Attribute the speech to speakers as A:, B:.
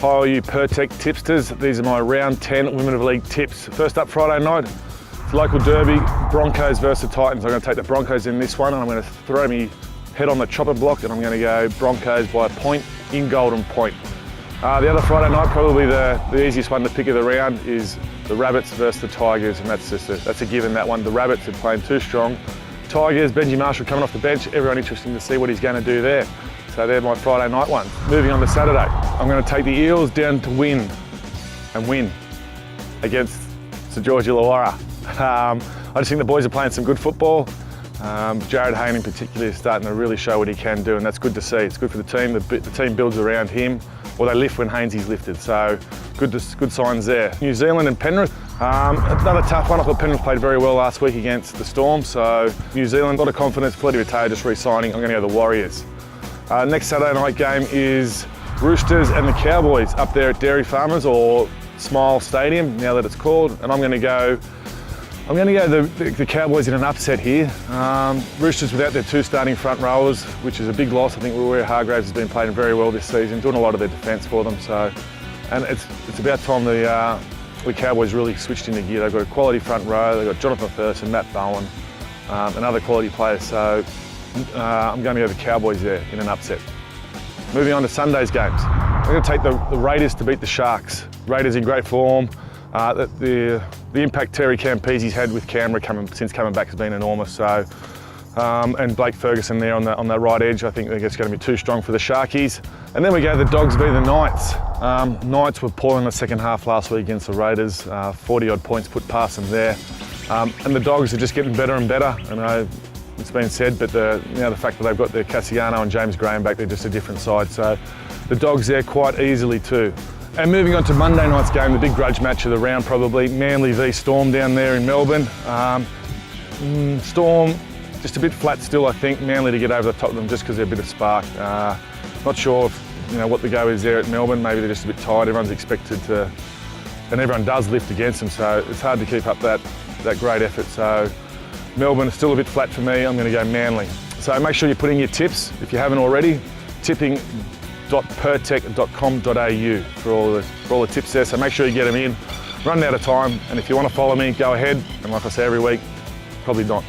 A: Hi all you Pirtek tipsters, these are my round 10 Women of League tips. First up Friday night, it's local derby, Broncos versus the Titans. I'm going to take the Broncos in this one and I'm going to throw me head on the chopper block and I'm going to go Broncos by a point in Golden Point. The other Friday night, probably the easiest one to pick of the round is the Rabbits versus the Tigers, and that's a given, that one. The Rabbits are playing too strong. Tigers, Benji Marshall coming off the bench, everyone interesting to see what he's going to do there. So they're my Friday night ones. Moving on to Saturday, I'm going to take the Eels down to win against St George Illawarra. I just think the boys are playing some good football. Jared Hayne in particular is starting to really show what he can do, and that's good to see. It's good for the team. The team builds around him, or they lift when Hainesy's lifted. So good signs there. New Zealand and Penrith. Another tough one. I thought Penrith played very well last week against the Storm. So New Zealand, a lot of confidence. Plenty of Taylor just re-signing. I'm going to go the Warriors. Next Saturday night game is Roosters and the Cowboys up there at Dairy Farmers, or Smile Stadium now that it's called, and I'm going to go the Cowboys in an upset here. Roosters without their two starting front rowers, which is a big loss. I think Rory Hargraves has been playing very well this season, doing a lot of their defence for them. So, and it's about time the Cowboys really switched into gear. They've got a quality front row. They've got Jonathan Thurston, Matt Bowen, and other quality players. So I'm going to go the Cowboys there in an upset. Moving on to Sunday's games. I'm going to take the Raiders to beat the Sharks. Raiders in great form. The impact Terry Campese's had with Canberra since coming back has been enormous. So, and Blake Ferguson there on that right edge, I think it's going to be too strong for the Sharkies. And then we go the Dogs v the Knights. Knights were poor in the second half last week against the Raiders. 40-odd points put past them there. And the Dogs are just getting better and better. And it's been said, but the fact that they've got their Cassiano and James Graham back, they're just a different side. So the Dogs there quite easily too. And moving on to Monday night's game, the big grudge match of the round probably, Manly v Storm down there in Melbourne. Storm just a bit flat still, I think. Manly to get over the top of them just because they're a bit of spark. Not sure if, what the go is there at Melbourne. Maybe they're just a bit tired. Everyone's expected to, and everyone does lift against them, so it's hard to keep up that great effort. So Melbourne is still a bit flat for me. I'm going to go Manly. So make sure you put in your tips if you haven't already. Tipping.pirtek.com.au for all the tips there. So make sure you get them in. Running out of time, and if you want to follow me, go ahead. And like I say every week, probably not.